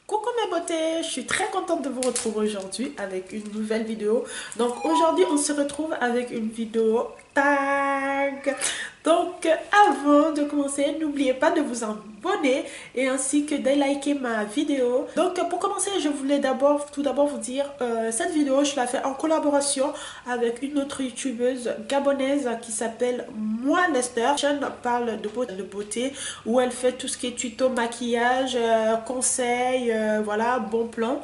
Coucou mes beautés, je suis très contente de vous retrouver aujourd'hui avec une nouvelle vidéo. Donc aujourd'hui on se retrouve avec une vidéo tag. Donc avant de commencer, n'oubliez pas de vous abonner et ainsi que de liker ma vidéo. Donc pour commencer, je voulais tout d'abord vous dire, cette vidéo je la fais en collaboration avec une autre youtubeuse gabonaise qui s'appelle Moi Lester. La chaîne parle de beauté où elle fait tout ce qui est tuto maquillage, conseils, voilà, bon plan.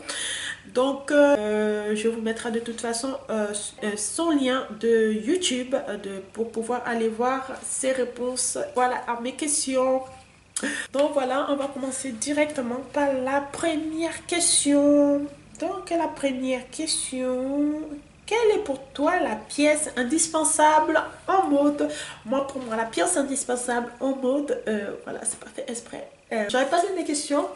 Donc je vous mettrai de toute façon son lien de YouTube pour pouvoir aller voir ses réponses, voilà, à mes questions. Donc voilà, on va commencer directement par la première question. Donc la première question: quelle est pour toi la pièce indispensable en mode? Moi, pour moi, la pièce indispensable en mode, voilà, c'est pas fait exprès. J'avais pas vu mes questions,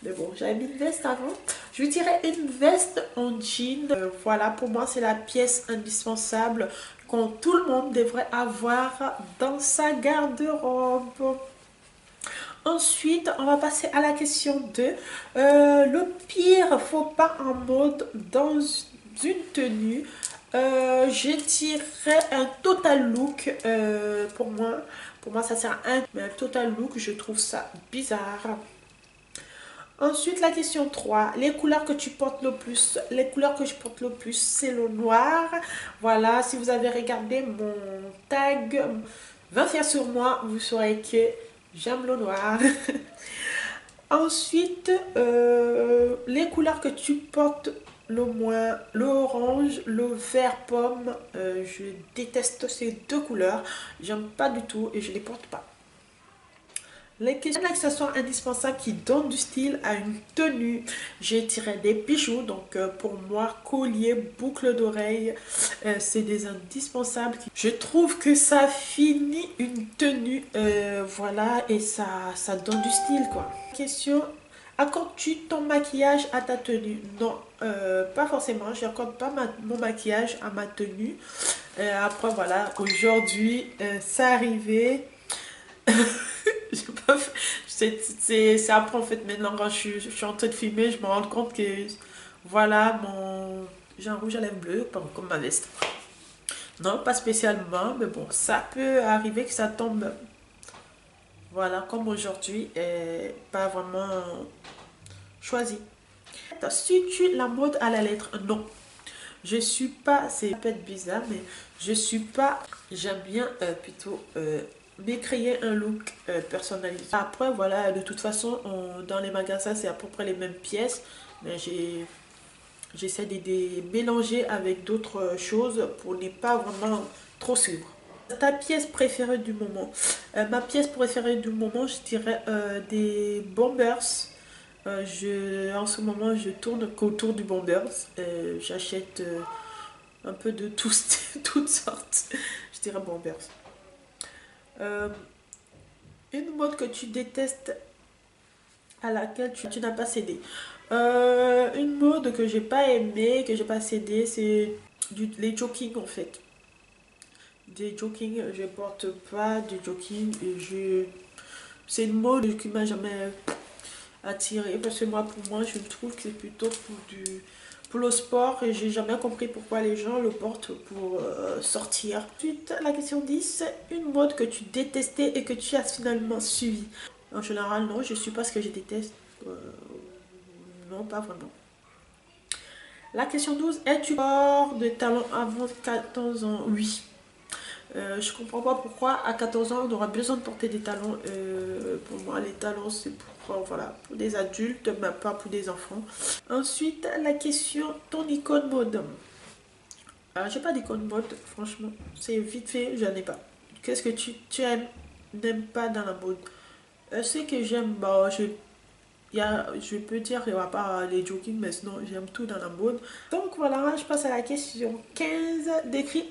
mais bon, j'avais mis une veste avant. Je dirais une veste en jean. Voilà, pour moi, c'est la pièce indispensable que tout le monde devrait avoir dans sa garde-robe. Ensuite, on va passer à la question 2. Le pire faux pas en mode dans une tenue. Je dirais un total look. Pour moi, ça sert à un, mais un total look, je trouve ça bizarre. Ensuite, la question 3. Les couleurs que tu portes le plus. Les couleurs que je porte le plus, c'est le noir. Voilà, si vous avez regardé mon tag 20 fiers sur moi, vous saurez que j'aime le noir. Ensuite, les couleurs que tu portes le moins, l'orange, le vert pomme. Je déteste ces deux couleurs. J'aime pas du tout et je les porte pas. Les questions d'accessoires indispensables qui donnent du style à une tenue. J'ai tiré des bijoux, donc pour moi, collier, boucle d'oreille, c'est des indispensables. Je trouve que ça finit une tenue, voilà, et ça donne du style, quoi. Question: accordes-tu ton maquillage à ta tenue? Non, pas forcément. Je n'accorde pas mon maquillage à ma tenue. Après, voilà, aujourd'hui, c'est arrivé. C'est après en fait maintenant quand je suis en train de filmer, je me rends compte que voilà, j'ai un rouge à lèvres bleu comme ma veste. Non, pas spécialement, mais bon, ça peut arriver que ça tombe, voilà, comme aujourd'hui, et pas vraiment choisi. Suis-tu la mode à la lettre? Non. Je suis pas, c'est peut-être bizarre, mais je suis pas, j'aime bien plutôt m'écrire un look personnalisé. Après, voilà, de toute façon, dans les magasins, c'est à peu près les mêmes pièces, mais j'essaie de les mélanger avec d'autres choses pour ne pas vraiment trop suivre. Ta pièce préférée du moment? Ma pièce préférée du moment, je dirais des bombers. En ce moment, je tourne autour du bombers. J'achète un peu de toutes sortes. Je dirais bombers. Euh, une mode que tu détestes, à laquelle tu n'as pas cédé. Une mode que j'ai pas aimé, que j'ai pas cédé, c'est les jogging en fait. Des jogging, je porte pas de jogging. C'est une mode qui m'a jamais attiré parce que pour moi, je trouve que c'est plutôt pour le sport et j'ai jamais compris pourquoi les gens le portent pour sortir. Ensuite, la question 10. Une mode que tu détestais et que tu as finalement suivi. En général, non, je suis pas ce que je déteste. Non, pas vraiment. La question 12. Es-tu hors de talons avant 14 ans? Oui. Je comprends pas pourquoi à 14 ans on aura besoin de porter des talons. Pour moi, les talons c'est pour, voilà, pour des adultes, mais pas pour des enfants. Ensuite, la question: ton icône mode. J'ai pas d'icône mode, franchement. C'est vite fait, j'en ai pas. Qu'est-ce que tu aimes, n'aimes pas dans la mode? Ce que j'aime, bah, je peux dire qu'il n'y aura pas les jogging, mais sinon j'aime tout dans la mode. Donc voilà, je passe à la question 15.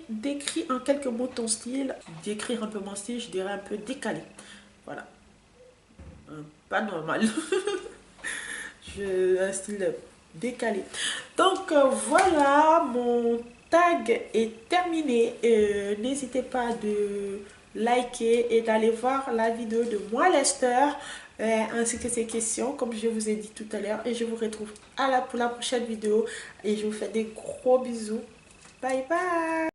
Décris en quelques mots ton style. Décrire un peu mon style, je dirais un peu décalé. Voilà. Pas normal. Un style décalé. Donc voilà, mon tag est terminé. N'hésitez pas de liker et d'aller voir la vidéo de Moi Lester. ainsi que ces questions, comme je vous ai dit tout à l'heure. Et je vous retrouve pour la prochaine vidéo. Et je vous fais des gros bisous. Bye bye!